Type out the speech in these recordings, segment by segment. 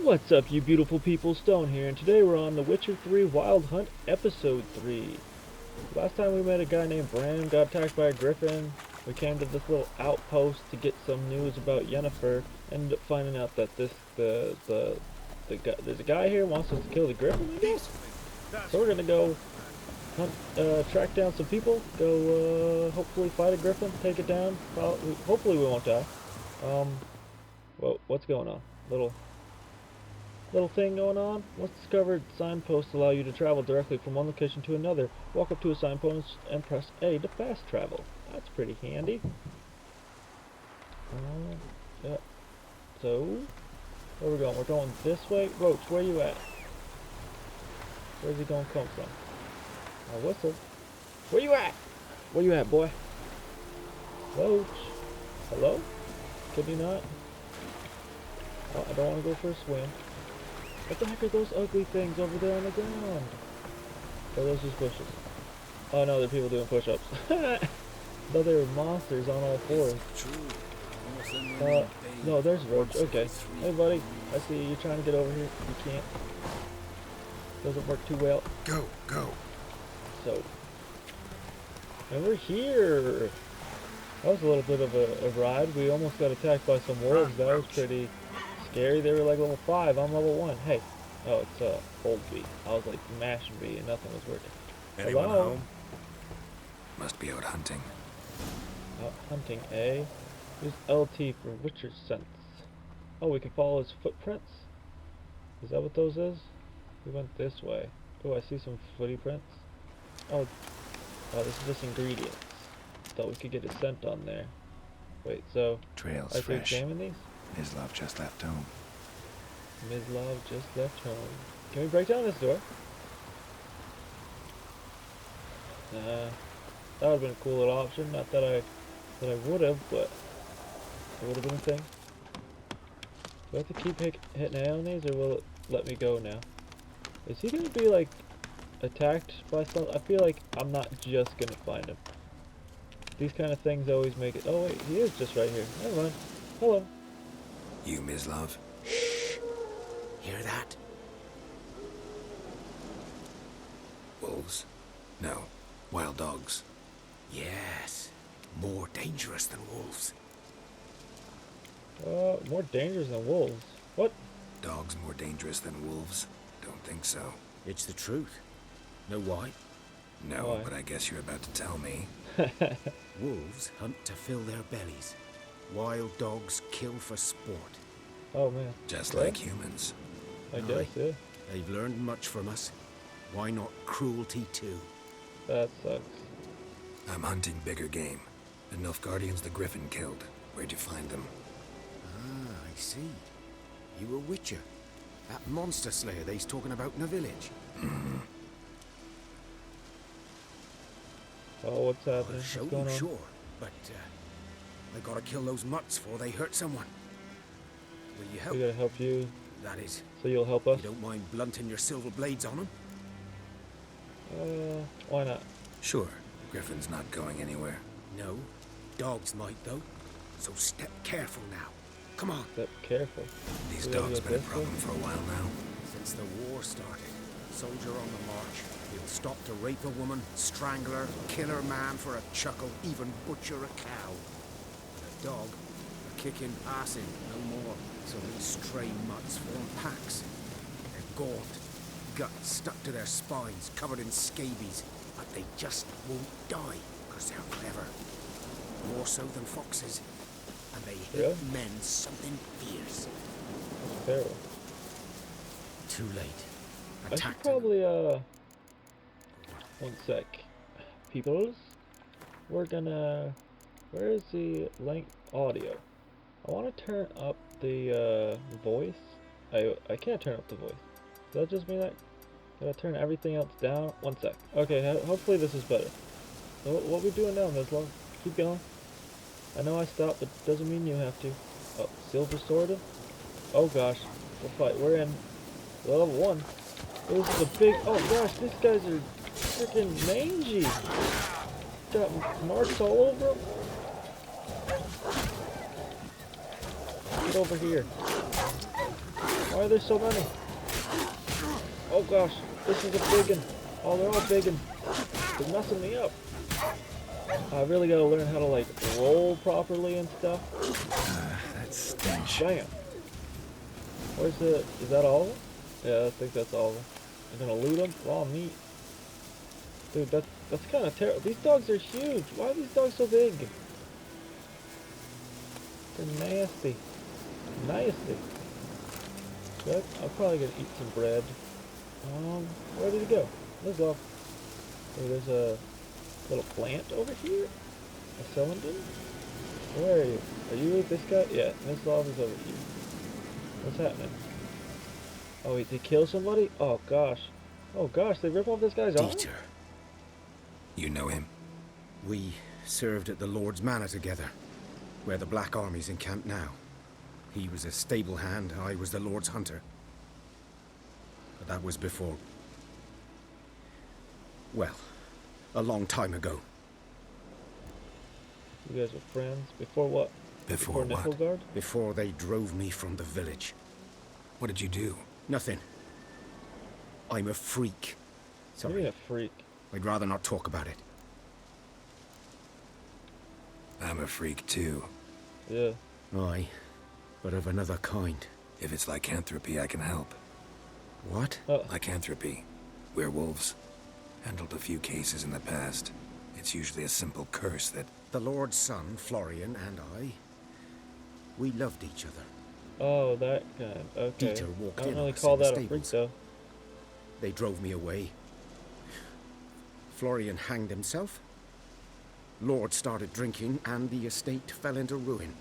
What's up, you beautiful people? Stone here, and today we're on The Witcher 3 Wild Hunt Episode 3. Last time we met a guy named Bram, got attacked by a griffin. We came to this little outpost to get some news about Yennefer. Ended up finding out that there's a guy here who wants us to kill the griffin, I guess? So we're gonna go hunt, track down some people, go hopefully fight a griffin, take it down. Hopefully we won't die. Well, what's going on? Little thing going on. Once discovered, signposts allow you to travel directly from one location to another. Walk up to a signpost and press A to fast travel. That's pretty handy. Yeah. So, where are we going? We're going this way. Roach, where you at? Where's he gonna come from? Oh, whistle. Where you at? Where you at, boy? Roach. Hello? Could you not? Oh, I don't want to go for a swim. What the heck are those ugly things over there on the ground? Oh, those just bushes. Oh no, they're people doing push-ups. No, they were monsters on all fours. No, there's Roach. Okay. Hey buddy, I see you. You're trying to get over here. You can't. Doesn't work too well. Go. So, and we're here. That was a little bit of a ride. We almost got attacked by some wolves. That was pretty scary. They were like level 5. I'm level 1. Hey. Oh, it's old B. I was like mashing B and nothing was working. Anyone Hello? home? Must be out hunting. Out hunting, eh? Use LT for Witcher sense. Oh, we can follow his footprints? Is that what those is? We went this way. Oh, I see some footy prints. Oh, this is just ingredients. Thought we could get a scent on there. Wait, so Trails I can fresh. examine these? Mislav just left home. Mislav just left home. Can we break down this door? Nah. That would have been a cool little option. Not that I would have, but it would have been a thing. Do I have to keep hitting A on these, or will it let me go now? Is he gonna be like attacked by something? I feel like I'm not just gonna find him. These kind of things always make it. Oh wait, he is just right here. Never mind. Hello. You, Mislav? Shh! Hear that? Wolves? No. Wild dogs. Yes. More dangerous than wolves. More dangerous than wolves. What? Dogs more dangerous than wolves? Don't think so. It's the truth. Know why? No, Why? but I guess you're about to tell me. Wolves hunt to fill their bellies. Wild dogs kill for sport. Oh man. Just Yeah. like humans. I Aye. guess, yeah. They've learned much from us. Why not cruelty too? That sucks. I'm hunting bigger game. The Nilfgaardians the Griffin killed. Where'd you find them? Ah, I see. You a witcher. That monster slayer they's talking about in the village. Mm-hmm. Oh, what's happening? I'll show What's going you, on? sure. But, I gotta kill those mutts before they hurt someone. Will you help? We gotta help you, That is, so you'll help us? you don't mind blunting your silver blades on them? Why not? Sure. Griffin's not going anywhere. No. Dogs might, though. So step careful now. Come on. Step careful. These We gotta dogs go been a this way? problem for a while now. Since the war started, soldier on the march. He'll stop to rape a woman, strangle her, kill her man for a chuckle, even butcher a cow. But a dog, a kicking, passing, no more. So these stray mutts form packs. They're gaunt, guts stuck to their spines, covered in scabies. But they just won't die, because they're clever. More so than foxes. And they hate Yeah? men something fierce. Terrible. Too late. I should Attacked them. probably, one sec. Peoples, we're gonna, where is the link audio? I want to turn up the, voice. I can't turn up the voice. Does that just mean that? Did I turn everything else down? One sec. Okay, hopefully this is better. So what we doing now, Mislav? Keep going. I know I stopped, but doesn't mean you have to. Oh, silver sword? Oh gosh. We'll fight. We're in level 1. This is a big... Oh gosh, these guys are freaking mangy. Got marks all over them. Get over here. Why are there so many? Oh gosh, this is a big one. Oh, they're all big and they're messing me up. I really gotta learn how to like roll properly and stuff. That stench. Bam. Where's the? Is that all of them? Yeah, I think that's all of them. I'm gonna loot them. Raw meat. Dude, that's kind of terrible. These dogs are huge. Why are these dogs so big? They're nasty. Nasty. But I'm probably gonna eat some bread. Where did it go? Let's go. Oh, there's a little plant over here. A cylinder. Where are you? Are you this guy? Yeah, this lava's over here. What's happening? Oh, did he kill somebody? Oh gosh. Oh gosh, they rip off this guy's arm? Dieter. You know him? We served at the Lord's Manor together, where the Black Army's encamped now. He was a stable hand, I was the Lord's hunter. But that was before... well, a long time ago. You guys were friends? Before what? Before what? Niflgaard? Before they drove me from the village. What did you do? Nothing. I'm a freak. What do you mean a freak? I'd rather not talk about it. I'm a freak too. Yeah. Aye, but of another kind. If it's lycanthropy, I can help. What? Lycanthropy. Werewolves. Handled a few cases in the past. It's usually a simple curse that... The Lord's son, Florian, and I, we loved each other. Oh, that kind. Okay. Dieter walked I don't in really on us call in the that a freak stables. though. They drove me away. Florian hanged himself. Lord started drinking, and the estate fell into ruin.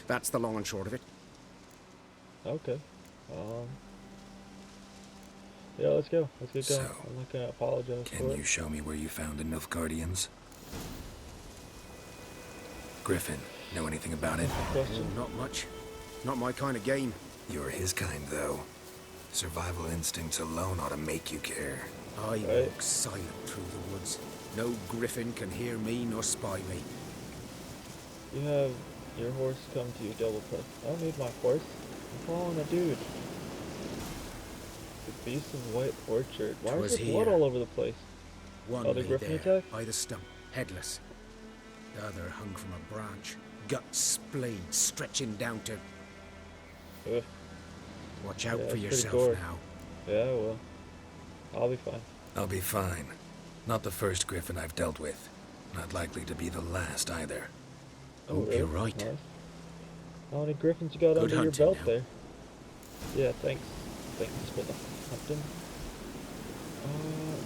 That's the long and short of it. Okay. Yeah, let's go. Let's get going. So, I'm not gonna apologize for Can it. you show me where you found the Nilfgaardians? Griffin, know anything about it? Question? Not much. Not my kind of game. You're his kind, though. Survival instincts alone ought to make you care. I Right. walk silent through the woods. No griffin can hear me nor spy me. You have your horse come to you, double press. I don't need my horse. I'm following a dude. The Beast of White Orchard. Why Was is there blood here. all over the place? One Oh, the lay griffin there, attack? by the stump, headless. The other hung from a branch, guts splayed, stretching down to... Ugh. Watch out Yeah, for it's pretty yourself gory. now. Yeah, well. I'll be fine. I'll be fine. Not the first Griffin I've dealt with. Not likely to be the last either. Hope really? you're right. Nice. How many griffins you got Good under your hunting belt now. there? Yeah, thanks. Thanks for the hunting.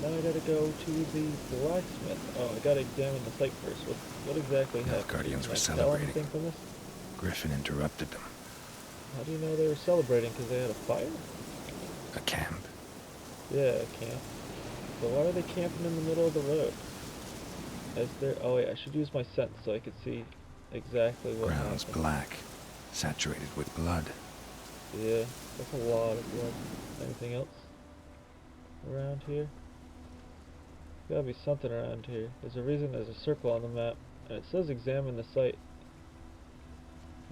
Now I gotta go to the blacksmith. Oh, I gotta examine the site first. What exactly happened? Nilfgaardians were Can I tell celebrating. anything from this? Griffin interrupted them. How do you know they were celebrating? Because they had a fire? A camp. Yeah, a camp. So why are they camping in the middle of the road? Is there? Oh wait, I should use my sense so I could see exactly what Ground's happened. black. Saturated with blood. Yeah, that's a lot of blood. Anything else around here? Gotta be something around here. There's a reason there's a circle on the map, and it says examine the site.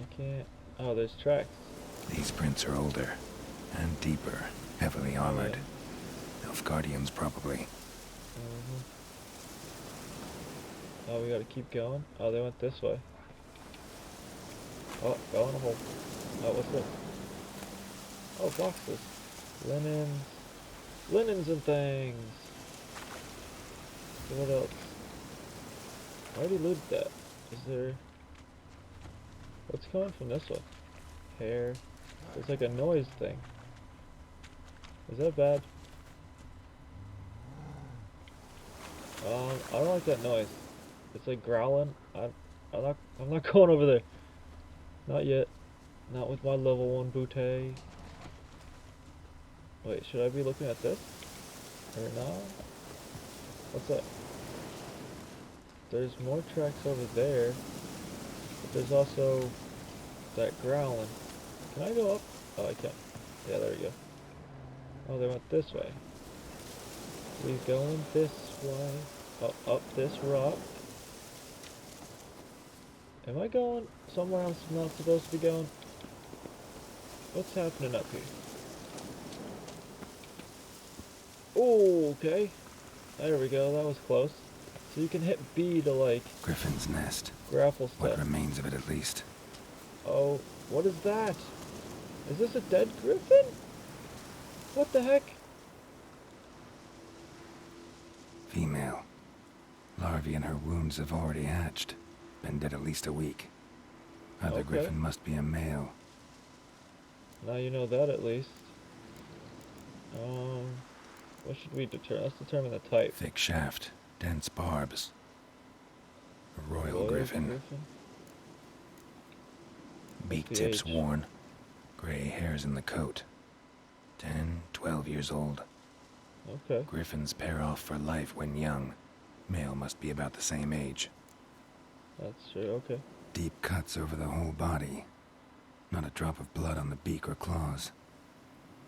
I can't. Oh, there's tracks. These prints are older. And deeper. Heavily armored. Yeah. Nilfgaardians, probably. Oh, we gotta keep going? Oh, they went this way. Oh, go in a hole. Oh, what's this? Oh, boxes. Linens. Linens and things. Okay, what else? I already looted that. Is there... What's coming from this way? Hair. It's like a noise thing. Is that bad? I don't like that noise. It's like growling. I'm not going over there. Not yet. Not with my level 1 bootay. Wait, should I be looking at this? Or not? What's that? There's more tracks over there. But there's also that growling. Can I go up? Oh, I can. Yeah, there we go. Oh, they went this way. We going this way. Oh, up this rock. Am I going somewhere I'm not supposed to be going? What's happening up here? Oh, okay. There we go, that was close. So you can hit B to, like, Griffin's nest. grapple What stuff. remains of it, at least. Oh, what is that? Is this a dead griffin? What the heck? Female. Larvae in her wounds have already hatched. Been dead at least a week. Other Okay. griffin must be a male. Now you know that at least. What should we determine? Let's determine the type. Thick shaft. Dense barbs. A royal griffin. Beak the tips age? worn. Gray hairs in the coat. 10, 12 years old. Okay. Griffins pair off for life when young. Male must be about the same age. That's true, okay. Deep cuts over the whole body. Not a drop of blood on the beak or claws.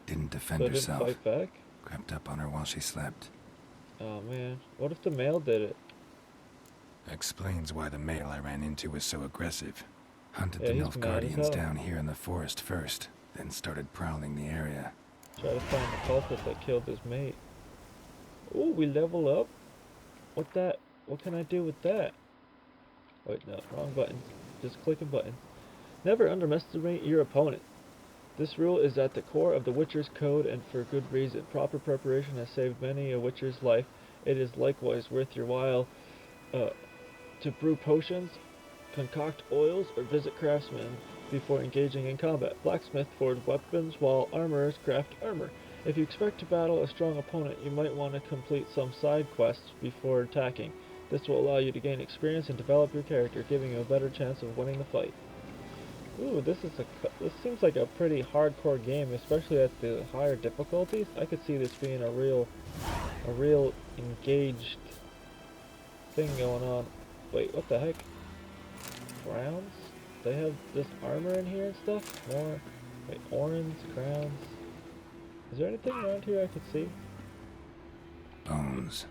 Didn't defend So it didn't herself. fight back? Crept up on her while she slept. Oh man. What if the male did it? Explains why the male I ran into was so aggressive. Hunted Yeah, the he's Nilf mad as Guardians hell. down here in the forest first, then started prowling the area. Try to find the culprit that killed his mate. Ooh, we level up? What can I do with that? Wait, no, wrong button. Just clicking buttons. Never underestimate your opponent. This rule is at the core of the Witcher's code, and for good reason. Proper preparation has saved many a Witcher's life. It is likewise worth your while to brew potions, concoct oils, or visit craftsmen before engaging in combat. Blacksmith forge weapons, while armorers craft armor. If you expect to battle a strong opponent, you might want to complete some side quests before attacking. This will allow you to gain experience and develop your character, giving you a better chance of winning the fight. Ooh, this seems like a pretty hardcore game, especially at the higher difficulties. I could see this being a real engaged thing going on. Wait, what the heck? Crowns? They have this armor in here and stuff? More, wait, orange, crowns. Is there anything around here I could see? Bones.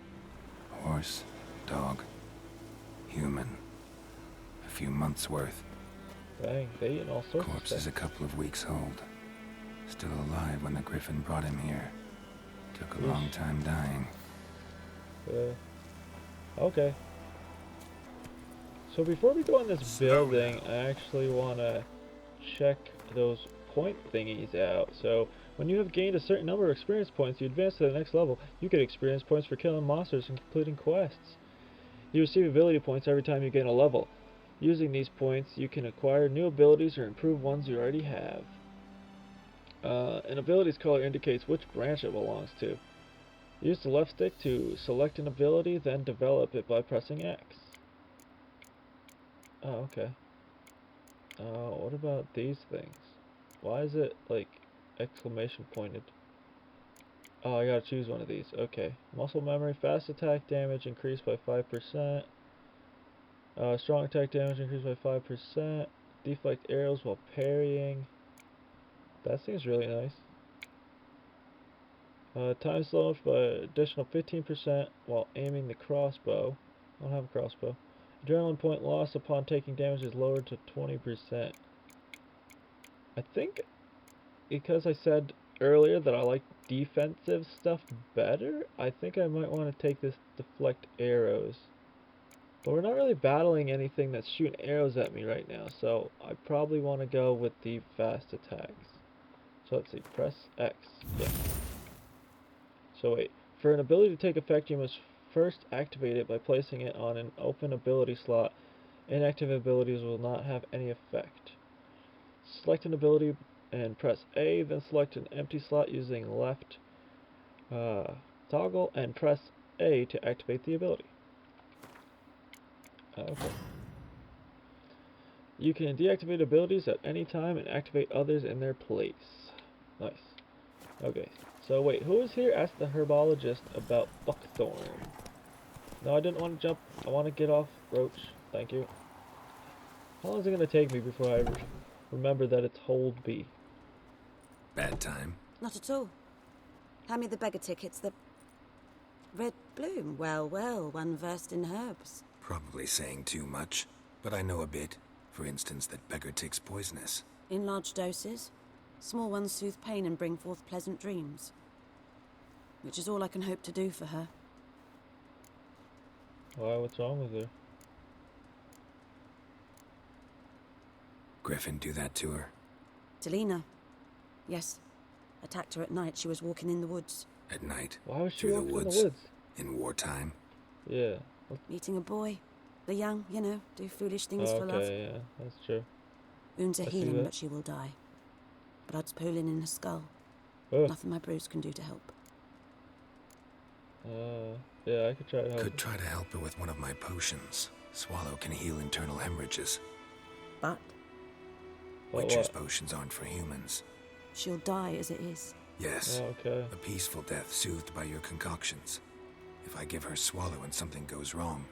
Horse. Dog. Human. A few months' worth. Dang, they eating all sorts Corpse of is stuff. a couple of weeks old. Still alive when the Griffin brought him here. Took a long time dying. Okay. So before we go in this building, I actually want to check those point thingies out. So when you have gained a certain number of experience points, you advance to the next level. You get experience points for killing monsters and completing quests. You receive ability points every time you gain a level. Using these points, you can acquire new abilities or improve ones you already have. An ability's color indicates which branch it belongs to. Use the left stick to select an ability, then develop it by pressing X. Oh, okay. What about these things? Why is it, like, exclamation pointed? Oh, I gotta choose one of these. Okay. Muscle memory, fast attack damage increased by 5%. Strong attack damage increased by 5%. Deflect arrows while parrying. That seems really nice. Time slowed by additional 15% while aiming the crossbow. I don't have a crossbow. Adrenaline point loss upon taking damage is lowered to 20%. I think because I said earlier that I like defensive stuff better, I think I might want to take this deflect arrows. But we're not really battling anything that's shooting arrows at me right now, so I probably want to go with the fast attacks. So let's see, press X. Yeah. So wait, for an ability to take effect, you must first activate it by placing it on an open ability slot. Inactive abilities will not have any effect. Select an ability and press A, then select an empty slot using left toggle and press A to activate the ability. Okay. You can deactivate abilities at any time and activate others in their place. Nice. Okay, so wait, who is here? Ask the herbologist about buckthorn. No, I didn't want to jump. I want to get off Roach. Thank you. How long is it going to take me before I remember that it's hold B? Bad time. Not at all. Hand me the beggar tickets, the red bloom. Well, one versed in herbs. Probably saying too much, but I know a bit. For instance, that beggar tick's poisonous. In large doses. Small ones soothe pain and bring forth pleasant dreams. Which is all I can hope to do for her. Why? What's wrong with her? Griffin do that to her? Delina. Yes. Attacked her at night. She was walking in the woods. At night? Why was she Through walking the in woods? the woods? In wartime? Yeah. Meeting a boy. The young, you know, do foolish things for love. Okay, yeah, that's true. Wounds are I see healing, that. but she will die. Blood's pooling in her skull. Oh. Nothing my bruise can do to help. Yeah, I could try to help. Could try to help her with one of my potions. Swallow can heal internal hemorrhages. But Witcher's potions aren't for humans. she'll die as it is. Yes. Oh, okay. A peaceful death soothed by your concoctions. If I give her Swallow and something goes wrong,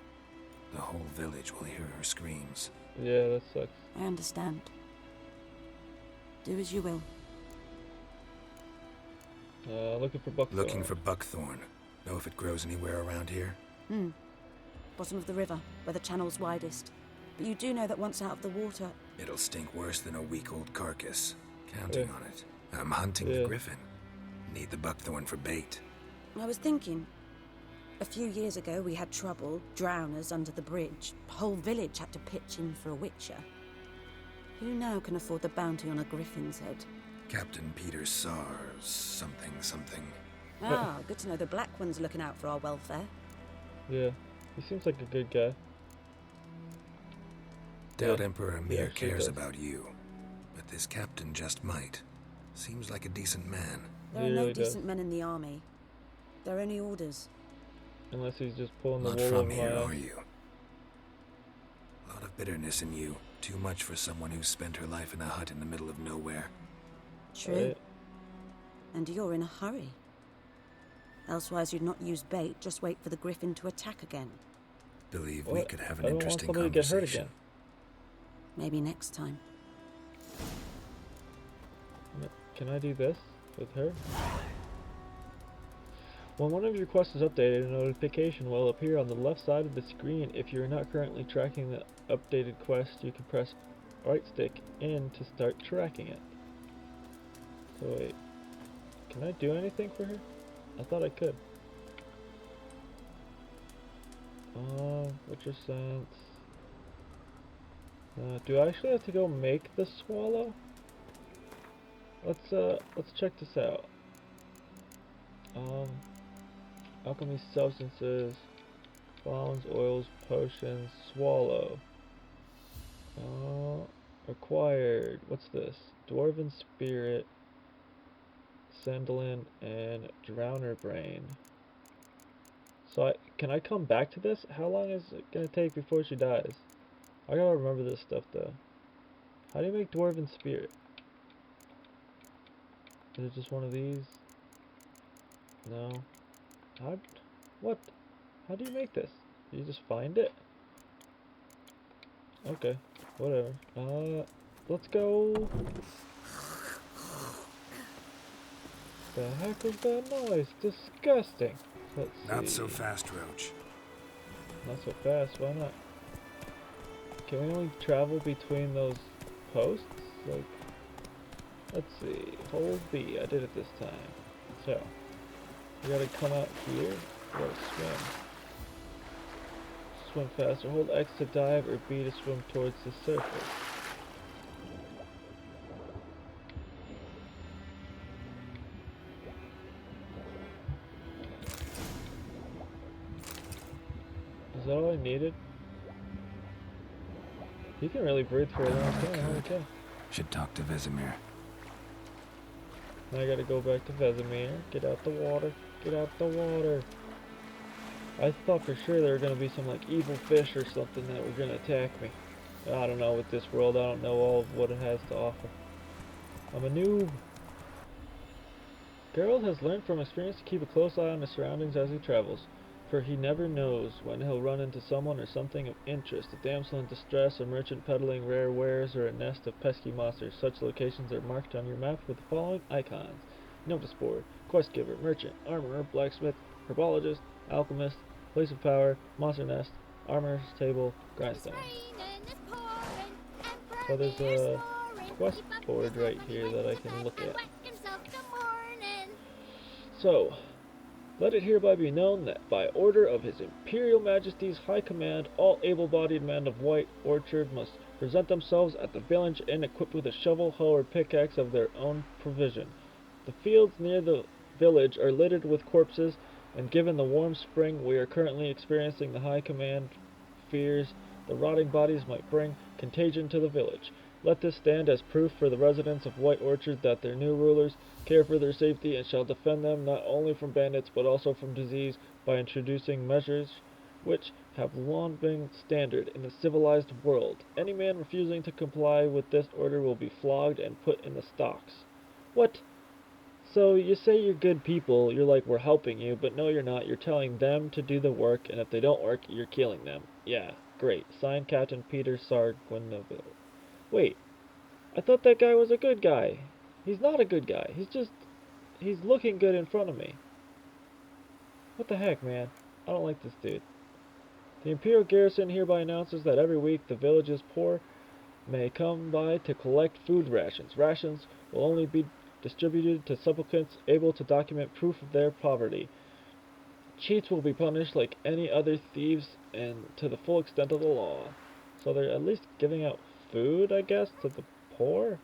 the whole village will hear her screams. Yeah, that sucks. I understand. Do as you will. Looking for buckthorn. Looking for buckthorn. Know if it grows anywhere around here? Bottom of the river, where the channel's widest. But you do know that once out of the water... It'll stink worse than a week-old carcass. Counting Yeah. on it. I'm hunting Yeah. the griffin. Need the buckthorn for bait. I was thinking... A few years ago, we had trouble, drowners under the bridge. The whole village had to pitch in for a witcher. Who now can afford the bounty on a griffin's head? Captain Peter Sars, something. Ah, good to know the Black One's looking out for our welfare. Yeah, he seems like a good guy. Doubt Yeah, Emperor he Mir actually cares does. about you. But this captain just might. Seems like a decent man. There He are no really does. decent men in the army. They're only orders. Unless he's just pulling the Not wool from over here, my are eyes. you? A lot of bitterness in you. Too much for someone who spent her life in a hut in the middle of nowhere. True. Right. And you're in a hurry. Elsewise you'd not use bait, just wait for the griffin to attack again. Believe we Well, could have I an don't want interesting somebody to get hurt conversation. again. Maybe next time. Can I do this with her? When one of your quests is updated, a notification will appear on the left side of the screen. If you're not currently tracking the updated quest, you can press right stick in to start tracking it. So wait, can I do anything for her? I thought I could. Witcher sense. Do I actually have to go make the swallow? Let's check this out. Alchemy substances, bombs, oils, potions, swallow. Required. What's this? Dwarven spirit, sandalin, and drowner brain. So can I come back to this? How long is it gonna take before she dies? I gotta remember this stuff though. How do you make dwarven spirit? Is it just one of these? No. What? How do you make this? You just find it? Okay, whatever. Let's go. The heck was that noise? Disgusting. Let's see. Not so fast, Roach. Not so fast, why not? Can we only travel between those posts? Like, let's see. Hold B. I did it this time. So, we gotta come out here. We gotta swim. Swim faster. Hold X to dive or B to swim towards the surface. Is that all I needed? You can really breathe for a long time. Holy cow. Should talk to Vesemir. Now I gotta go back to Vesemir. Get out the water. Get out the water. I thought for sure there were gonna be some like evil fish or something that were gonna attack me. I don't know, with this world I don't know all of what it has to offer. I'm a noob. Geralt has learned from experience to keep a close eye on his surroundings as he travels, for he never knows when he'll run into someone or something of interest, a damsel in distress, a merchant peddling rare wares, or a nest of pesky monsters. Such locations are marked on your map with the following icons: notice board, quest giver, merchant, armorer, blacksmith, herbologist, alchemist, place of power, monster nest, armorer's table, grindstone. So there's quest board right here that I can look at. So, let it hereby be known that by order of His Imperial Majesty's High Command, all able-bodied men of White Orchard must present themselves at the village inn equipped with a shovel, hoe, or pickaxe of their own provision. The fields near the village are littered with corpses, and given the warm spring we are currently experiencing, the High Command fears the rotting bodies might bring contagion to the village. Let this stand as proof for the residents of White Orchard that their new rulers care for their safety and shall defend them not only from bandits but also from disease by introducing measures which have long been standard in the civilized world. Any man refusing to comply with this order will be flogged and put in the stocks. What? So you say you're good people, you're like, we're helping you, but no you're not, you're telling them to do the work, and if they don't work, you're killing them. Yeah, great. Signed, Captain Peter Sarguinoville. Wait, I thought that guy was a good guy. He's not a good guy, he's looking good in front of me. What the heck, man? I don't like this dude. The Imperial Garrison hereby announces that every week the village's poor may come by to collect food rations. Rations will only be distributed to supplicants able to document proof of their poverty. Cheats will be punished like any other thieves and to the full extent of the law. So they're at least giving out food, I guess, to the poor?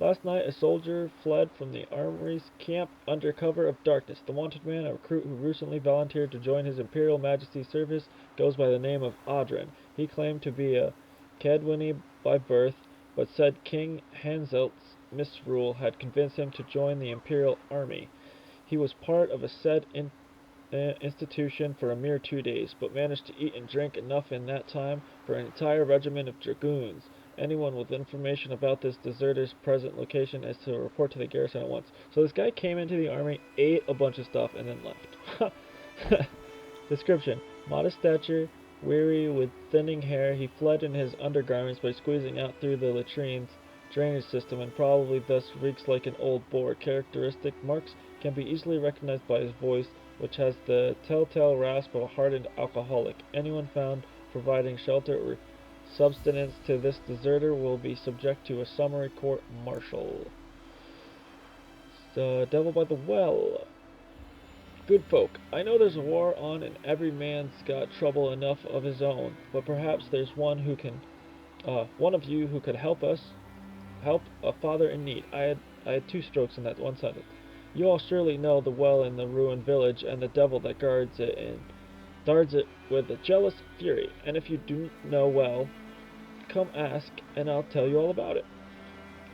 Last night a soldier fled from the armory's camp under cover of darkness. The wanted man, a recruit who recently volunteered to join His Imperial Majesty's service, goes by the name of Adren. He claimed to be a Cadwini by birth, but said King Hanselt's misrule had convinced him to join the Imperial Army. He was part of a said institution for a mere 2 days, but managed to eat and drink enough in that time for an entire regiment of dragoons. Anyone with information about this deserter's present location is to report to the garrison at once. So this guy came into the army, ate a bunch of stuff, and then left. Description: modest stature, weary with thinning hair, he fled in his undergarments by squeezing out through the latrine's drainage system and probably thus reeks like an old boar. Characteristic marks can be easily recognized by his voice, which has the telltale rasp of a hardened alcoholic. Anyone found providing shelter or subsistence to this deserter will be subject to a summary court-martial. The Devil by the Well. Good folk, I know there's a war on and every man's got trouble enough of his own, but perhaps there's one of you who could help a father in need. I had 2 strokes in that one sentence. You all surely know the well in the ruined village and the devil that guards it and guards it with a jealous fury. And if you do know well, come ask and I'll tell you all about it.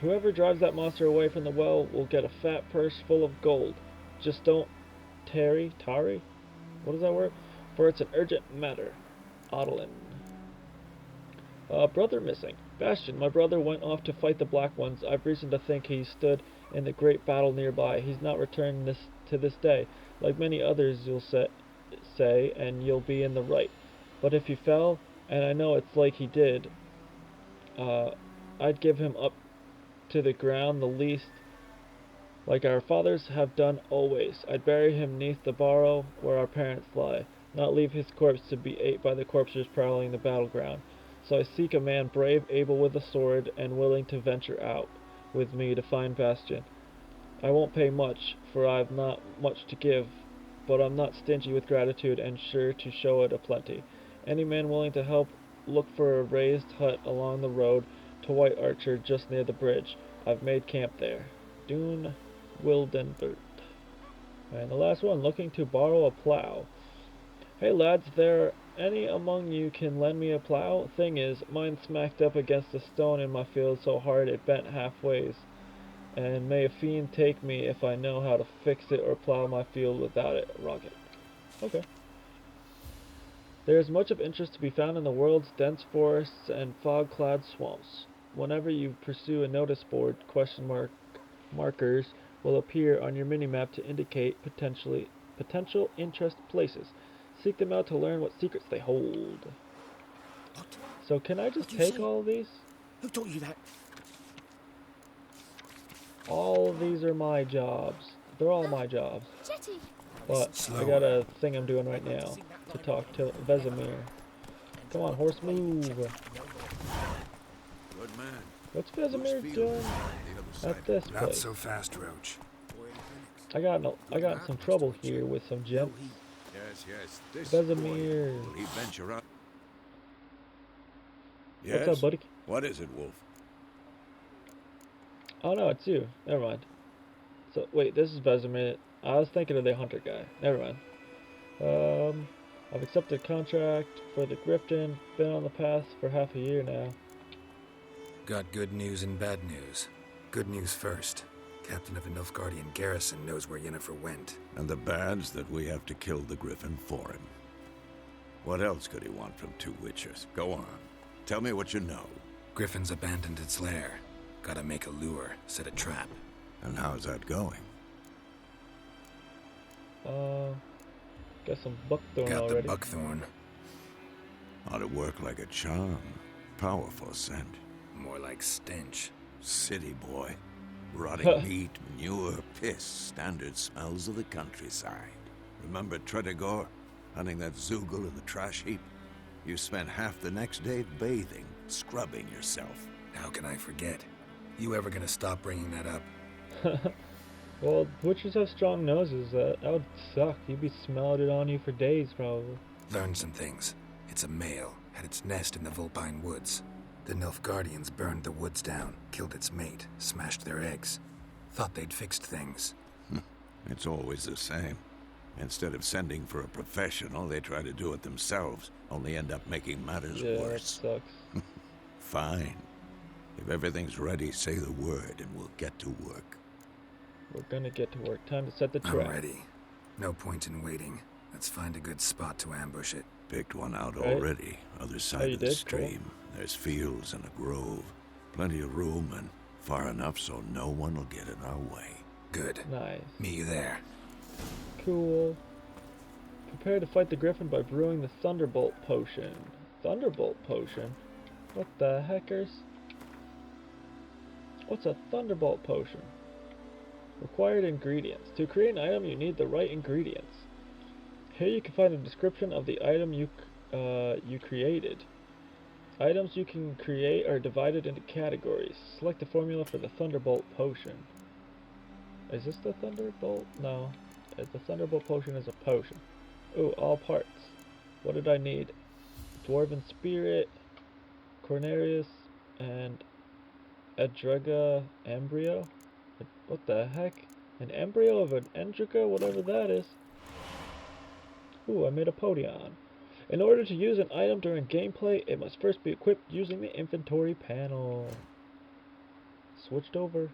Whoever drives that monster away from the well will get a fat purse full of gold. Just don't tarry? What is that word? For it's an urgent matter. Adeline. Brother missing. Bastion, my brother went off to fight the Black Ones. I've reason to think he stood in the great battle nearby. He's not returned to this day. Like many others you'll say, and you'll be in the right. But if he fell, and I know it's like he did, I'd give him up to the ground the least, like our fathers have done always. I'd bury him neath the barrow where our parents lie, not leave his corpse to be ate by the corpses prowling the battleground. So I seek a man brave, able with a sword, and willing to venture out with me to find Bastion. I won't pay much, for I've not much to give, but I'm not stingy with gratitude and sure to show it aplenty. Any man willing to help, look for a raised hut along the road to White Orchard just near the bridge. I've made camp there. Dune Wildenbert. And the last one, looking to borrow a plow. Hey lads, there any among you can lend me a plow? Thing is, mine smacked up against a stone in my field so hard it bent halfways. And may a fiend take me if I know how to fix it or plow my field without it. Rocket. Okay. There is much of interest to be found in the world's dense forests and fog-clad swamps. Whenever you pursue a notice board, markers will appear on your minimap to indicate potential interest places. Seek them out to learn what secrets they hold. What? So can I just take all of these? Who taught you that? All of these are my jobs. They're all my jobs. Jetty. But I got a thing I'm doing right now to talk to Vesemir. Come on, horse, move. Good man. What's Vesemir doing at this Not place? so fast, Roach. I got in some trouble here with some gents. Yes, this Vesemir. boy, will he venture out? What's up, buddy? What is it, Wolf? Oh no, it's you. Never mind. So wait, this is Vesemir. I was thinking of the hunter guy. Never mind. I've accepted a contract for the Griffin. Been on the path for half a year now. Got good news and bad news. Good news first. Captain of the Nilfgaardian garrison knows where Yennefer went. And the bad's that we have to kill the Griffin for him. What else could he want from two witchers? Go on. Tell me what you know. Griffin's abandoned its lair. Gotta make a lure, set a trap. And how's that going? Got some buckthorn Got already. the buckthorn. Ought to work like a charm. Powerful scent. More like stench. City boy. Rotting meat, manure, piss. Standard smells of the countryside. Remember Tredegor? Hunting that Zoogle in the trash heap? You spent half the next day bathing, scrubbing yourself. How can I forget? You ever gonna stop bringing that up? Well, witches have strong noses. That would suck. You'd be smelling it on you for days, probably. Learned some things. It's a male, had its nest in the Vulpine Woods. The Nilfgaardians burned the woods down, killed its mate, smashed their eggs. Thought they'd fixed things. It's always the same. Instead of sending for a professional, they try to do it themselves, only end up making matters Yeah, that worse. sucks. Fine. If everything's ready, say the word and we'll get to work. We're gonna get to work. Time to set the I'm trap. ready. No point in waiting. Let's find a good spot to ambush it. Picked one out Right. already. Other side you of the did? stream. There's fields and a grove. Plenty of room and far enough so no one will get in our way. Good. Nice. Meet you there. Cool. Prepare to fight the Griffin by brewing the Thunderbolt Potion. Thunderbolt Potion? What the heckers? What's a Thunderbolt Potion? Required ingredients. To create an item, you need the right ingredients. Here you can find a description of the item you created. Items you can create are divided into categories. Select the formula for the Thunderbolt Potion. Is this the Thunderbolt? No. The Thunderbolt Potion is a potion. Ooh, all parts. What did I need? Dwarven Spirit, Cornerius, and Edrega Embryo? What the heck? An embryo of an Endriga? Whatever that is. Ooh, I made a Podion. In order to use an item during gameplay, it must first be equipped using the inventory panel. Switched over.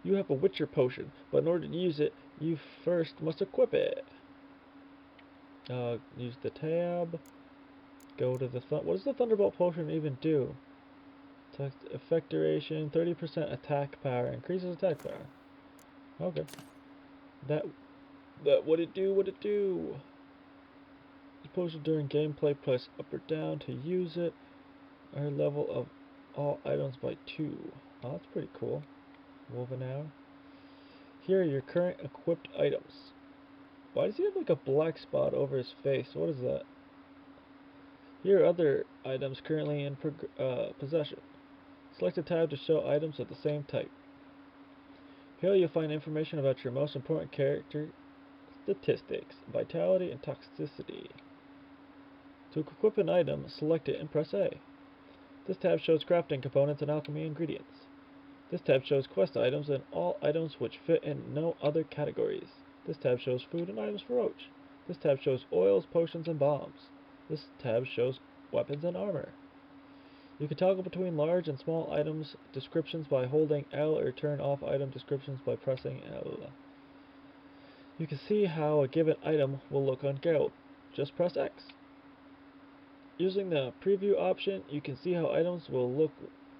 You have a Witcher potion, but in order to use it, you first must equip it. Use the tab. Go to the what does the Thunderbolt potion even do? Effect duration, 30% attack power, increases attack power. Okay. That what it do? What it do? Use potion during gameplay. Press up or down to use it. Our level of all items by 2. Oh, that's pretty cool. Woven hour. Here are your current equipped items. Why does he have like a black spot over his face? What is that? Here are other items currently in possession. Select a tab to show items of the same type. Here you'll find information about your most important character statistics, vitality, and toxicity. To equip an item, select it and press A. This tab shows crafting components and alchemy ingredients. This tab shows quest items and all items which fit in no other categories. This tab shows food and items for Roach. This tab shows oils, potions, and bombs. This tab shows weapons and armor. You can toggle between large and small items descriptions by holding L or turn off item descriptions by pressing L. You can see how a given item will look on Geralt. Just press X. Using the preview option, you can see how items will look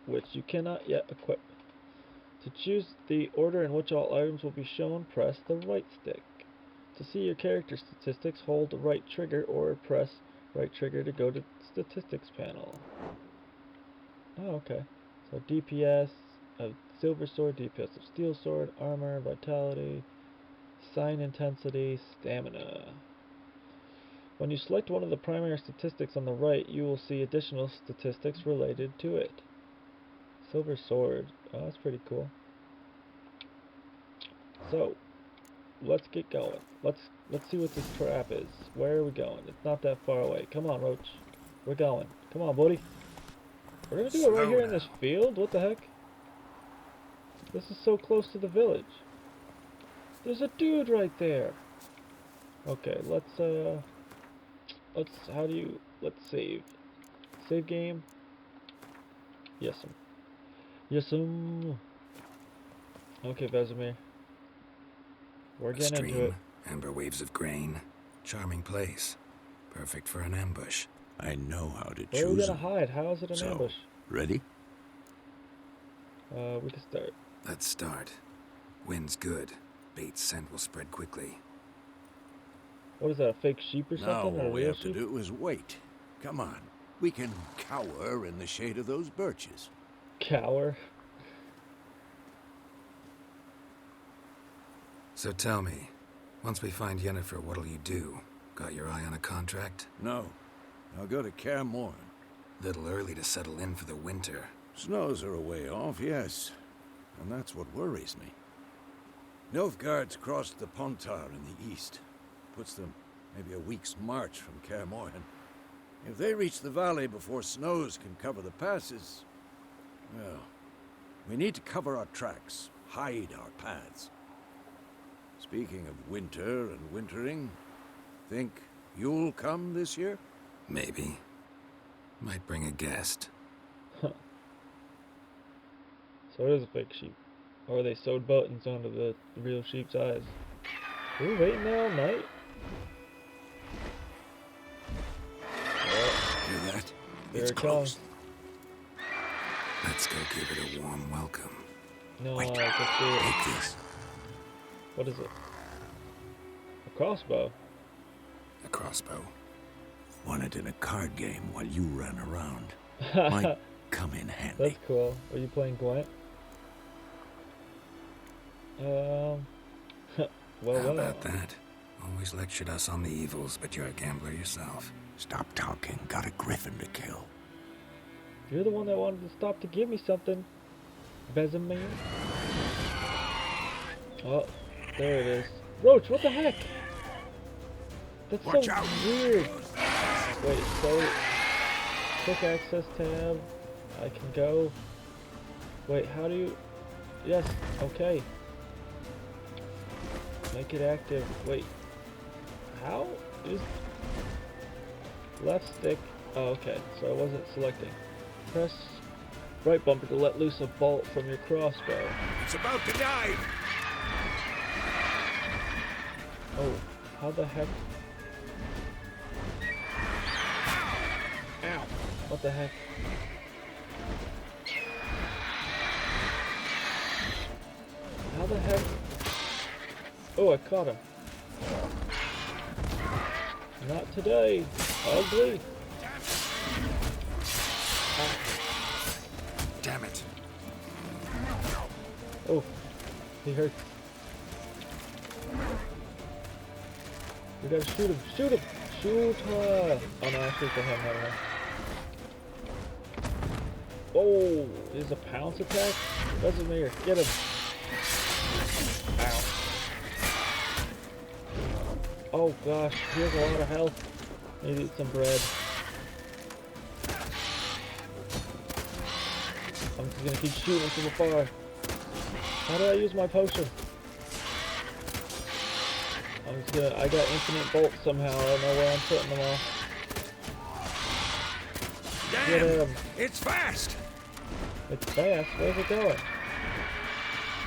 which you cannot yet equip. To choose the order in which all items will be shown, press the right stick. To see your character statistics, hold the right trigger or press right trigger to go to statistics panel. Oh, okay. So DPS of silver sword, DPS of steel sword, armor, vitality, sign intensity, stamina. When you select one of the primary statistics on the right, you will see additional statistics related to it. Silver sword. Oh, that's pretty cool. So, let's get going. Let's see what this trap is. Where are we going? It's not that far away. Come on, Roach. We're going. Come on, buddy. We're gonna do it right here in this field? What the heck? This is so close to the village. There's a dude right there. Okay, let's save. Save game. Yes'm. Yes'm. Okay, Vesemir. We're getting into it. Amber waves of grain. Charming place. Perfect for an ambush. I know how to Where are we choose gonna 'em. hide? How is it an So, ambush? ready? We can start. Let's start. Wind's good. Bait's scent will spread quickly. What is that, a fake sheep or Now something? Or all a we real have to sheep? do is wait. Come on. We can cower in the shade of those birches. Cower. So tell me, once we find Yennefer, what'll you do? Got your eye on a contract? No. I'll go to Kaer Morhen. Little early to settle in for the winter. Snows are a way off, yes. And that's what worries me. Nilfgaard's crossed the Pontar in the east. Puts them maybe a week's march from Kaer Morhen. If they reach the valley before snows can cover the passes, well, we need to cover our tracks, hide our paths. Speaking of winter and wintering, think you'll come this year? Maybe. Might bring a guest. So it is a fake sheep. Or they sewed buttons onto the real sheep's eyes. Are we waiting there all night? Hear that? There It's it close. comes. Let's go give it a warm welcome. No, Wait. let's do it. Take this. What is it? A crossbow. A crossbow. Won it in a card game while you ran around. Might come in handy. That's cool. Are you playing Gwent? Well, How about that? Always lectured us on the evils, but you're a gambler yourself. Stop talking. Got a griffin to kill. You're the one that wanted to stop to give me something, Vesemir. Oh, there it is. Roach, what the heck? That's Watch so out. weird. Wait, so quick access tab. I can go. Wait, how do you? Yes, okay. Make it active. Wait, how is left stick? Oh, okay. So I wasn't selecting. Press right bumper to let loose a bolt from your crossbow. It's about to dive. Oh, how the heck? Ow! What the heck? How the heck? Oh, I caught him. Not today. Ugly. Damn it. Oh, he hurt. We gotta shoot him. Shoot him. Shoot her. Oh no, I shoot for him. Never mind. Oh, is a pounce attack? Vesemir, get him. Ow. Oh gosh, he has a lot of health. Need to eat some bread. I'm just gonna keep shooting from afar. How do I use my potion? I got infinite bolts somehow. I don't know where I'm putting them all. Get Damn! him. It's fast. It's fast. Where's it going?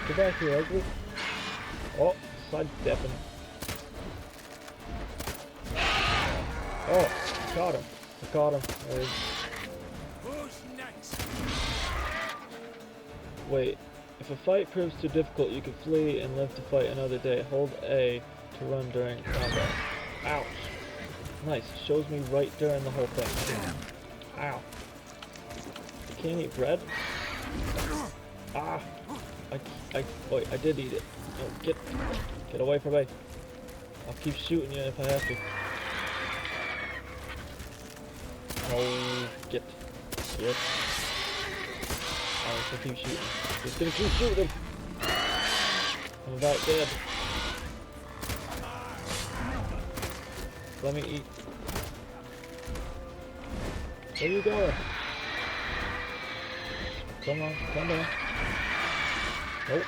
Get back here, ugly. Oh, sidestepping. Oh, I caught him. I caught him. There he is. Who's next? Wait. If a fight proves too difficult, you can flee and live to fight another day. Hold A to run during combat. Ouch. Nice. Shows me right during the whole thing. Damn. Ow. You can't eat bread? Ah. Wait, I did eat it. Oh, get away from me. I'll keep shooting you if I have to. Oh, get. I'm just gonna keep shooting. Just gonna keep shooting. I'm about dead. Let me eat. Where you going? Come on, come on. Nope.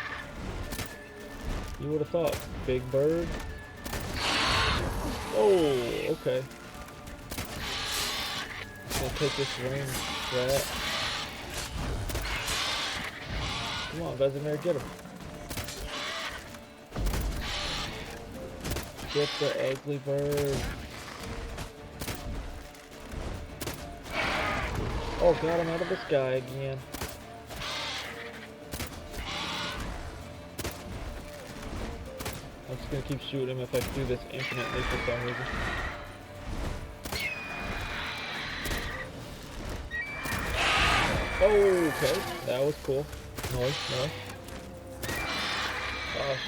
You would have thought, big bird. Oh, okay. I'm gonna take this range rat. Come on, Vesemir, get him. Get the ugly bird. Oh, got him out of the sky again. I'm just gonna keep shooting him if I do this infinitely for some reason. Oh, okay, that was cool. Nice, nice. Hush.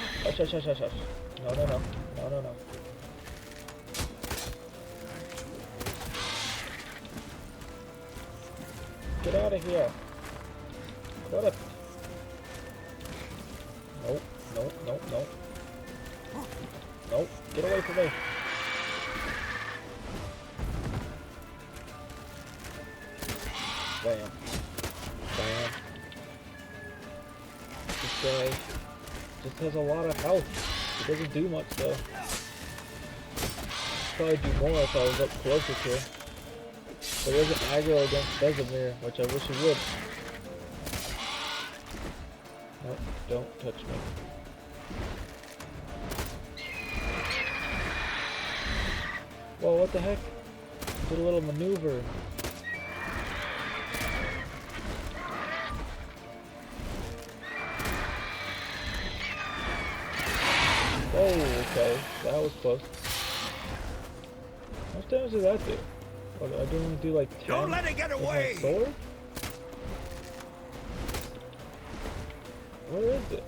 No. Get out of here. What a... Nope. Nope, get away from me. Bam. This guy just has a lot of health. He doesn't do much though. Probably do more if I was up closer to him. But he doesn't aggro against Vesemir, which I wish he would. Nope, don't touch me. Whoa, what the heck? Did a little maneuver. Oh, okay. That was close. How much damage did that do? What, I don't want to do like 10 Don't let it get with my away! sword? Where is it?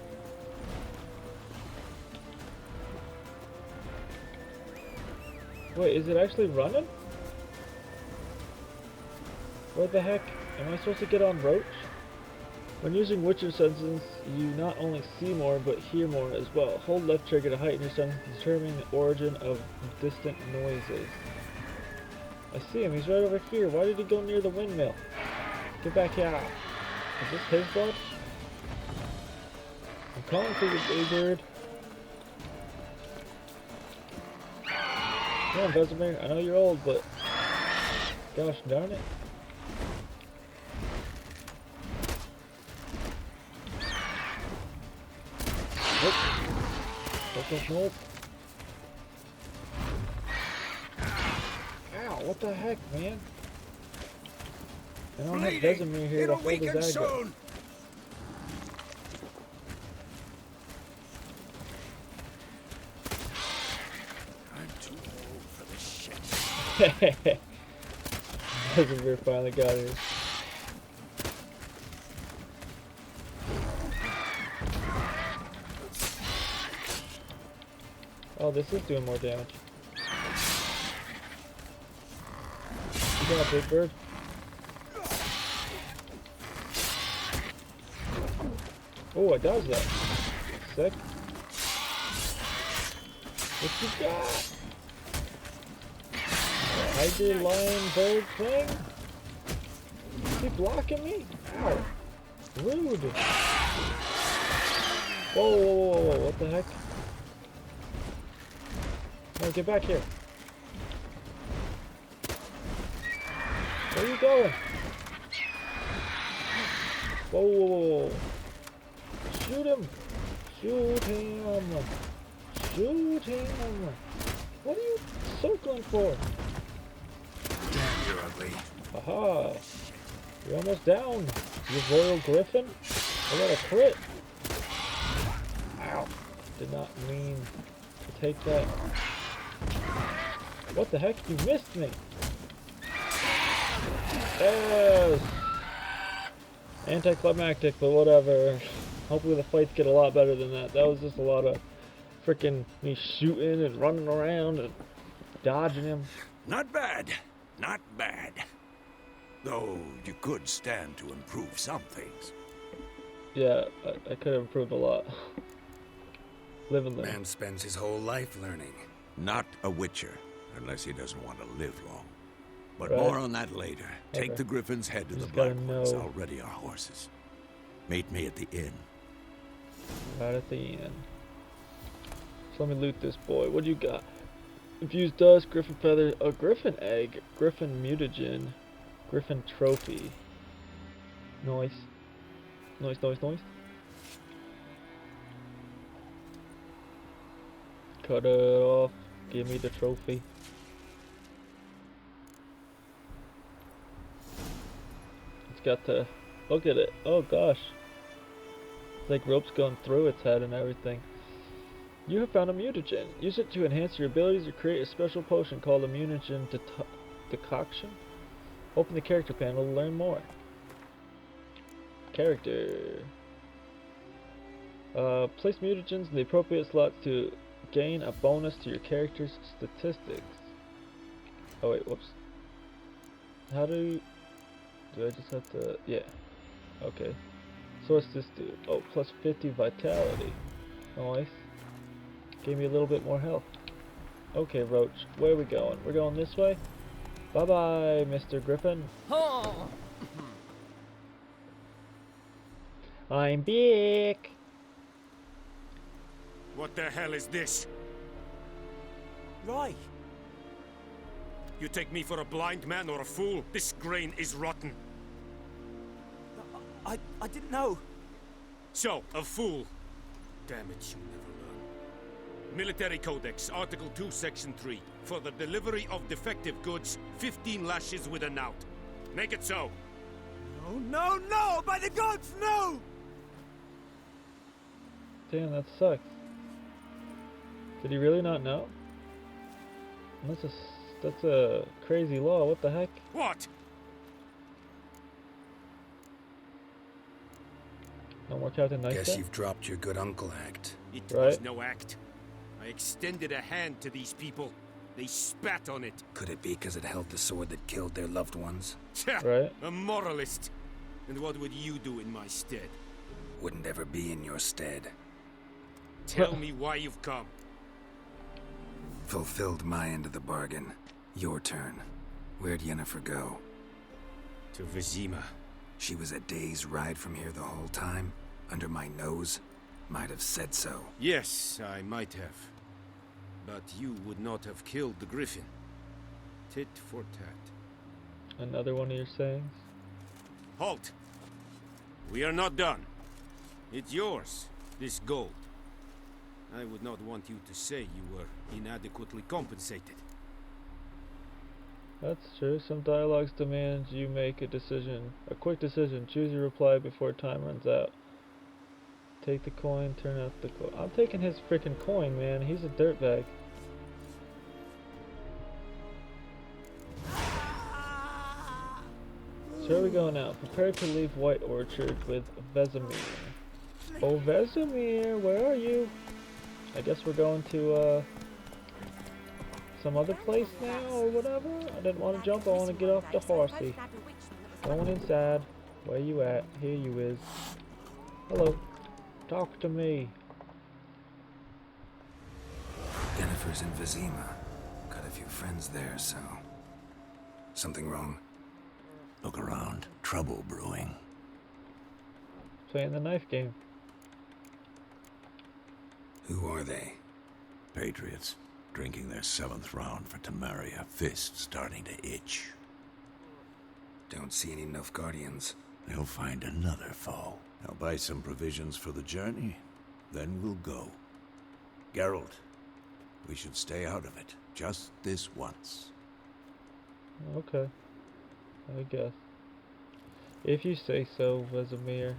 Wait, is it actually running? Where the heck? Am I supposed to get on Roach? When using Witcher senses, you not only see more, but hear more as well. Hold left trigger to heighten your sense, determining the origin of distant noises. I see him, he's right over here. Why did he go near the windmill? Get back here. Is this his blood? I'm calling for you, big bird. Come on, Vesemir. I know you're old, but gosh darn it. Nope. Ow, what the heck, man? I don't have Vesemir here to hold his aggro. I'm too old for this shit. Vesemir finally got here. Oh, this is doing more damage. You got a big bird? Oh, it does that. Sick. What you got? Tiger, lion, bird thing? Is he blocking me? Ow. Rude. Whoa, what the heck? No, get back here. Where are you going? Whoa. Shoot him. Shoot him. What are you circling for? Damn, you're ugly. Aha. You're almost down. You royal griffin. I got a crit. Ow. Did not mean to take that. What the heck? You missed me. Yes. Anticlimactic, but whatever. Hopefully the fights get a lot better than that. That was just a lot of freaking me shooting and running around and dodging him. Not bad. Not bad. Though you could stand to improve some things. Yeah, I could have improved a lot. Live and learn. Man spends his whole life learning. Not a witcher, unless he doesn't want to live long. But Right. more on that later. Take Okay. the Griffon's head to the Just gotta Black Ones. know. I'll ready our horses. Meet me at the inn. Right at the end. So let me loot this boy. What do you got? Infused dust, griffin feather, a griffin egg, griffin mutagen, griffin trophy. Nice. Nice, nice, nice. Cut it off. Give me the trophy. It's got to look at it. Oh gosh. It's like ropes going through its head and everything. You have found a mutagen. Use it to enhance your abilities or create a special potion called a mutagen decoction. Open the character panel to learn more. Character. Place mutagens in the appropriate slots to gain a bonus to your character's statistics. Oh wait, whoops. How do I just have to, yeah. Okay. So what's this do? Oh, plus 50 vitality. Nice. Gave me a little bit more health. Okay, Roach, where are we going? We're going this way? Bye-bye, Mr. Griffin. I'm back. What the hell is this? Right. You take me for a blind man or a fool? This grain is rotten. I didn't know. So, a fool. Damn it, you never learn. Military Codex, Article 2, Section 3. For the delivery of defective goods, 15 lashes with a knout. Make it so. No, no, no! By the gods, no! Damn, that sucks. Did he really not know? That's a crazy law. What the heck? What? No more Captain Nice Guess Guy? you've dropped your good uncle act. It Right. was no act. I extended a hand to these people. They spat on it. Could it be because it held the sword that killed their loved ones? Tja, Right. a moralist. And what would you do in my stead? Wouldn't ever be in your stead. Tell me why you've come. Fulfilled my end of the bargain. Your turn. Where'd Yennefer go? To Vizima. She was a day's ride from here the whole time? Under my nose? Might have said so. Yes, I might have. But you would not have killed the Griffin. Tit for tat. Another one of your sayings? Halt! We are not done. It's yours, this gold. I would not want you to say you were inadequately compensated. That's true. Some dialogues demand you make a decision. A quick decision. Choose your reply before time runs out. Take the coin, turn out the coin. I'm taking his freaking coin, man. He's a dirtbag. So where are we going now? Prepare to leave White Orchard with Vesemir. Oh, Vesemir, where are you? I guess we're going to, some other place now, or whatever? I didn't want to jump, I want to get off the horsey. Going inside. Where you at? Here you is. Hello. Talk to me. Yennefer's in Vizima. Got a few friends there, so... Something wrong? Look around. Trouble brewing. Playing the knife game. Who are they? Patriots. Drinking their 7th round for Tamaria. Fists starting to itch. Don't see any Nilfgaardians. They'll find another foe. I'll buy some provisions for the journey. Then we'll go. Geralt, we should stay out of it. Just this once. Okay. I guess. If you say so, Vesemir.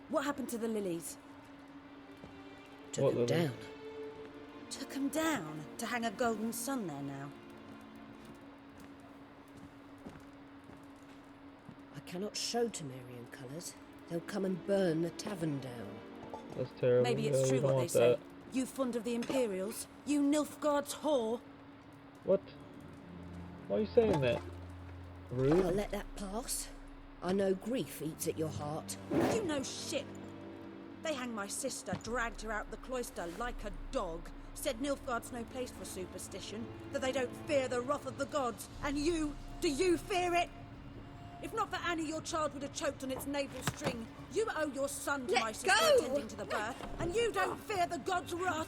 What happened to the lilies? Took What 'em lilies? down. Took 'em down? To hang a golden sun there now? I cannot show Temerian colours. They'll come and burn the tavern down. That's terrible. Maybe Yeah, it's we true don't what they want say. that. You fond of the Imperials? You Nilfgaard's whore? What? Why are you saying that? I'll Rude. let that pass. I know grief eats at your heart. You know shit. They hanged my sister, dragged her out the cloister like a dog. Said Nilfgaard's no place for superstition, that they don't fear the wrath of the gods. And you, do you fear it? If not for Annie, your child would have choked on its navel string. You owe your son to Let my sister go! attending to the birth, and you don't fear the gods' wrath.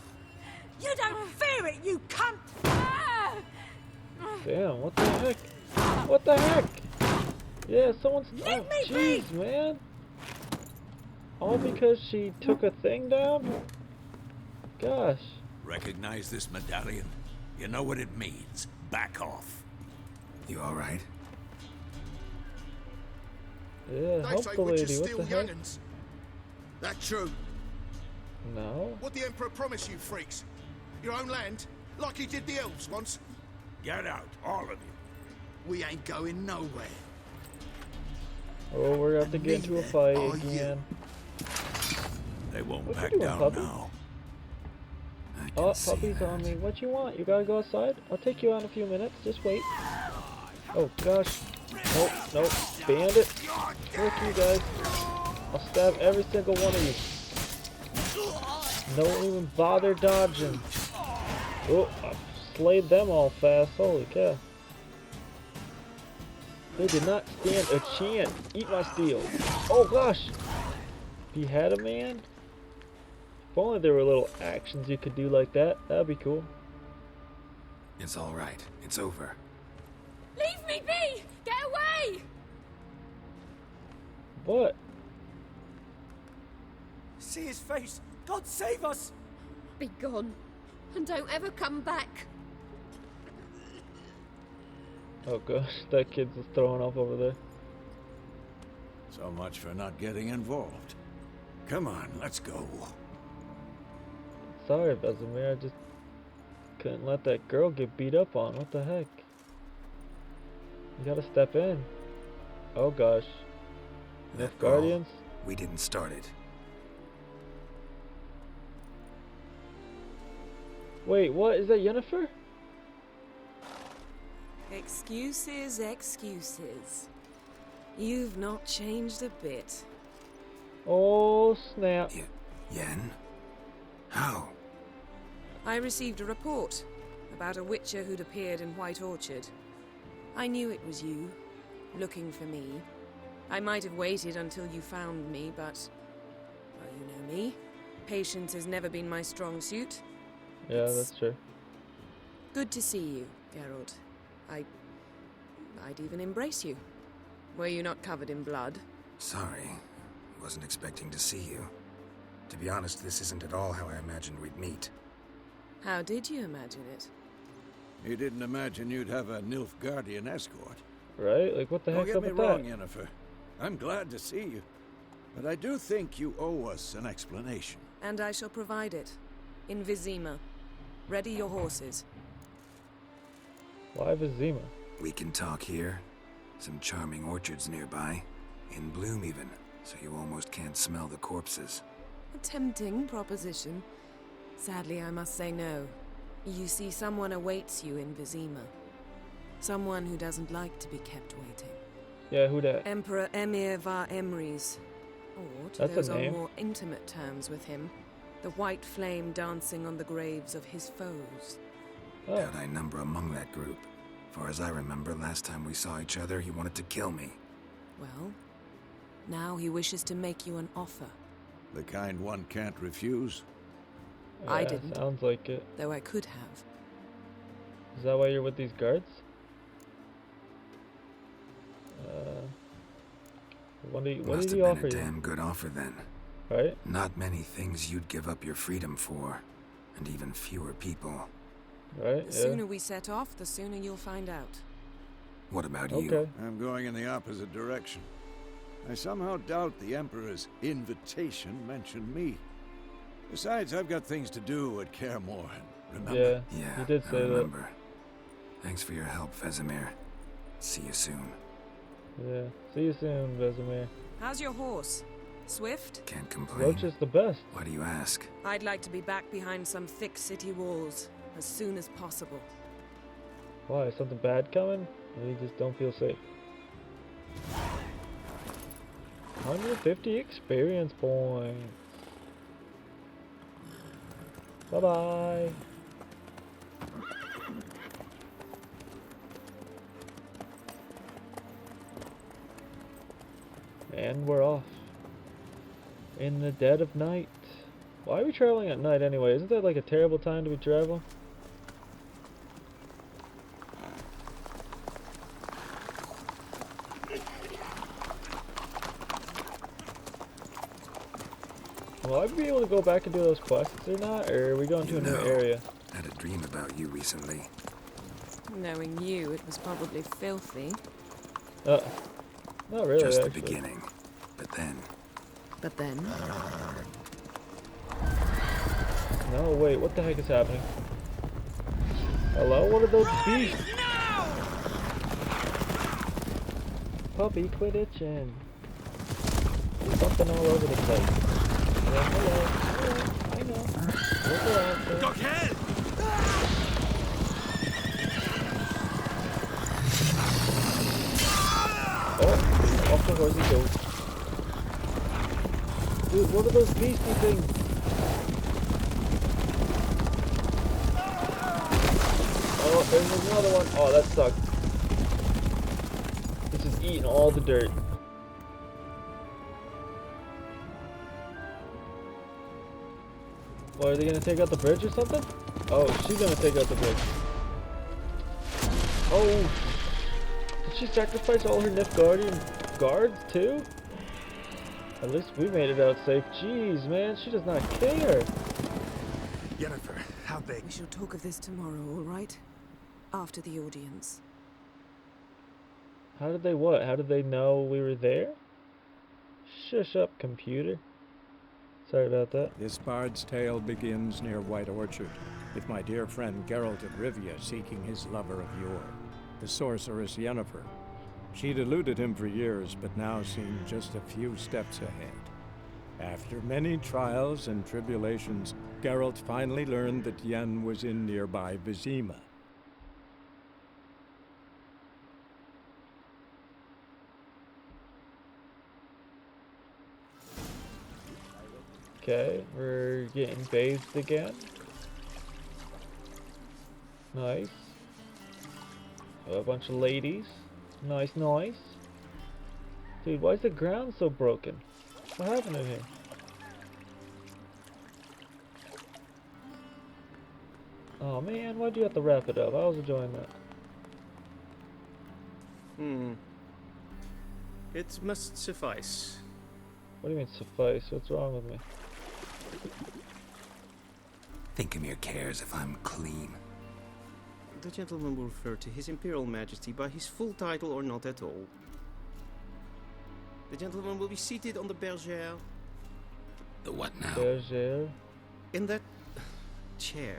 You don't fear it, you cunt! Damn, what the heck? What the heck? Yeah, someone's... Let me jeez, man. All because she took a thing down? Gosh. Recognize this medallion? You know what it means. Back off. You alright? Yeah, help the lady, what the heck? That true? No? What the Emperor promised you, freaks? Your own land? Like he did the elves once? Get out, all of you. We ain't going nowhere. Oh, we're about to get into a fight Oh, again. They won't What you back doing, down puppy? now. I can Oh, see puppy's that. on me. What you want? You gotta go outside? I'll take you out in a few minutes. Just wait. Oh, gosh. Nope, nope. Bandit. Frick you guys. I'll stab every single one of you. Don't even bother dodging. Oh, I slayed them all fast. Holy cow. They did not stand a chance. Eat my steel. Oh, gosh. If you had a man. If only there were little actions you could do like that. That'd be cool. It's alright. It's over. Leave me be! Get away! What? See his face! God save us! Be gone, and don't ever come back. Oh gosh, that kid's just throwing up over there. So much for not getting involved. Come on, let's go. Sorry, Vesemir, I just couldn't let that girl get beat up on. What the heck? You gotta step in. Oh gosh. Enough That all. guardians? We didn't start it. Wait, what? Is that Yennefer? Excuses, excuses. You've not changed a bit. Oh snap. Yen? How? I received a report about a witcher who'd appeared in White Orchard. I knew it was you, looking for me. I might have waited until you found me, but... well, you know me. Patience has never been my strong suit. Yeah, that's true. Good to see you, Geralt. I'd even embrace you. Were you not covered in blood? Sorry. Wasn't expecting to see you. To be honest, this isn't at all how I imagined we'd meet. How did you imagine it? You didn't imagine you'd have a Nilfgaardian escort. Right? Like, what the Don't heck's get up me with wrong, that? Yennefer. I'm glad to see you. But I do think you owe us an explanation. And I shall provide it. In Vizima. Ready your horses. Why Vizima? We can talk here. Some charming orchards nearby. In bloom even, so you almost can't smell the corpses. A tempting proposition. Sadly, I must say no. You see, someone awaits you in Vizima. Someone who doesn't like to be kept waiting. Yeah, who that? Emperor Emir var Emrys. Or, to That's a those on name. more intimate terms with him, the white flame dancing on the graves of his foes. Oh, Doubt I number among that group. Far as I remember, last time we saw each other, he wanted to kill me. Well, now he wishes to make you an offer, The kind one can't refuse. I yeah, didn't. Sounds like it. though I could have. Is that why you're with these guards? What did Must he have offer been a you? damn good offer then. Right? Not many things you'd give up your freedom for, and even fewer people. Right? The Yeah. sooner we set off, the sooner you'll find out. What about you? Okay. I'm going in the opposite direction. I somehow doubt the Emperor's invitation mentioned me. Besides, I've got things to do at Kaer Morhen, remember? Yeah. Yeah, You did I say that. remember. Thanks for your help, Vesemir. See you soon. Yeah. See you soon, Vesemir. How's your horse? Swift? Can't complain. Roach is the best. Why do you ask? I'd like to be back behind some thick city walls as soon as possible. Why? Is something bad coming? Or you just don't feel safe? 150 experience points. Bye-bye. And we're off. In the dead of night. Why are we traveling at night anyway? Isn't that like a terrible time to be traveling? Will I be able to go back and do those quests or not? Or are we going to a new area? I had a dream about you recently. Knowing you, it was probably filthy. Not really, Just the actually. beginning. But then... But then... No, wait, what the heck is happening? Hello? What are those beasts? Puppy, quit itching. Something all over the place. Hello. I know. Look around, sir. Got hell! Oh, off the horse he goes. Dude, what are those beastie things? Oh, there's another one. Oh, that sucks. It's just eating all the dirt. What, are they gonna take out the bridge or something? Oh, she's gonna take out the bridge. Oh, did she sacrifice all her Nilfgaardian guards too? At least we made it out safe. Jeez, man, she does not care. Yennefer, how'd they... We shall talk of this tomorrow, all right? After the audience. How did they what? How did they know we were there? Shush up, computer. Sorry about that. This bard's tale begins near White Orchard, with my dear friend Geralt of Rivia seeking his lover of yore, the sorceress Yennefer. She'd eluded him for years, but now seemed just a few steps ahead. After many trials and tribulations, Geralt finally learned that Yen was in nearby Vizima. Okay, we're getting bathed again. Nice. A bunch of ladies. Nice, nice. Dude, why is the ground so broken? What happened in here? Oh man, why'd you have to wrap it up? I was enjoying that. It must suffice. What do you mean suffice? What's wrong with me? Thinkamere cares if I'm clean. The gentleman will refer to His Imperial Majesty by his full title or not at all. The gentleman will be seated on the bergère. The what now? Bergère? In that chair.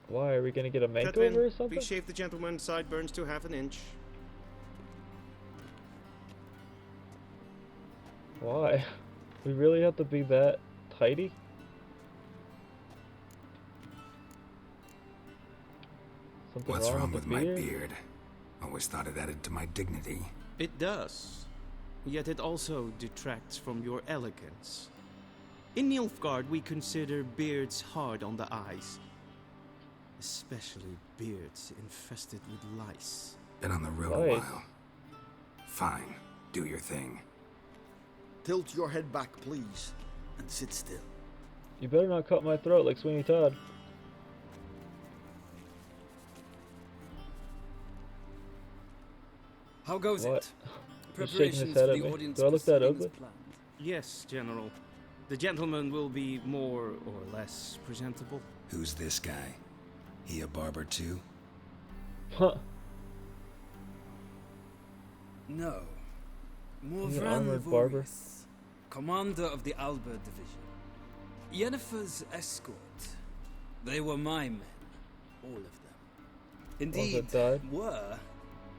Why, are we gonna get a makeover Catherine, or something? please shave the gentleman's sideburns to ½ an inch. Why? We really have to be that tidy? Something What's wrong the with my beard? Always thought it added to my dignity. It does. Yet it also detracts from your elegance. In Nilfgaard, we consider beards hard on the eyes. Especially beards infested with lice. Been on the road a while. Fine. Do your thing. Tilt your head back, please, and sit still. You better not cut my throat like Sweeney Todd. How goes it? He's shaking his head at me. Do I look that ugly? Yes, General. The gentleman will be more or less presentable. Who's this guy? He a barber too? Huh. No. An armored barber. Commander of the Alba Division. Yennefer's escort. They were my men. All of them. Indeed, were.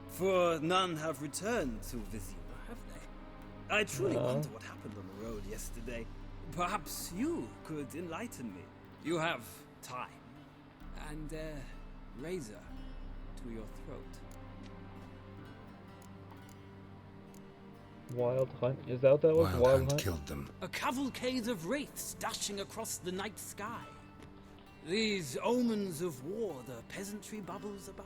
For none have returned to Vizima, have they? I truly wonder what happened on the road yesterday. Perhaps you could enlighten me. You have time. And a razor to your throat. Wild Hunt? Is that what that was? Wild Hunt killed them. A cavalcade of wraiths dashing across the night sky. These omens of war the peasantry bubbles about.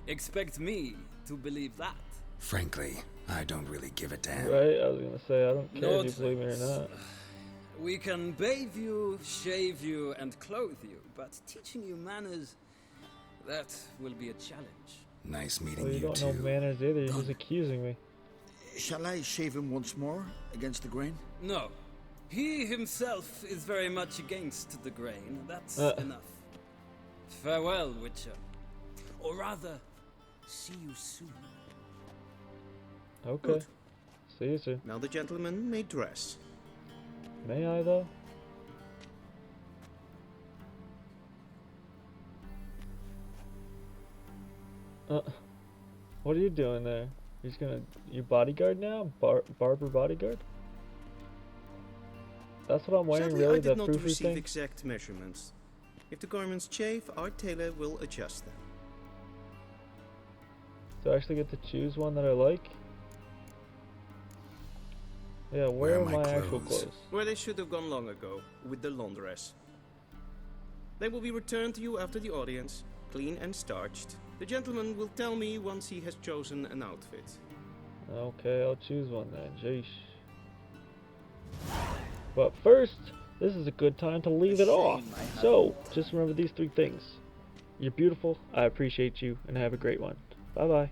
Expect me to believe that. Frankly, I don't really give a damn. Right, I was gonna say, I don't care if you believe me or not. We can bathe you, shave you, and clothe you, but teaching you manners, that will be a challenge. Nice meeting well, you don't know manners either, you're just accusing me. Shall I shave him once more against the grain? No. He himself is very much against the grain. That's enough. Farewell, Witcher. Or rather, see you soon. Okay. Good. See you soon. Now the gentleman may dress. May I, though? What are you doing there? You're just gonna... You bodyguard now? Barber bodyguard? That's what I'm wearing, Sadly, really? I did not frou-frou receive thing? exact measurements. If the garments chafe, our tailor will adjust them. Do I actually get to choose one that I like? Yeah, where are my actual clothes? Where they should have gone long ago, with the laundress. They will be returned to you after the audience, clean and starched. The gentleman will tell me once he has chosen an outfit. Okay, I'll choose one then. Jeesh. But first, this is a good time to leave it off. So, just remember these 3 things. You're beautiful, I appreciate you, and have a great one. Bye-bye.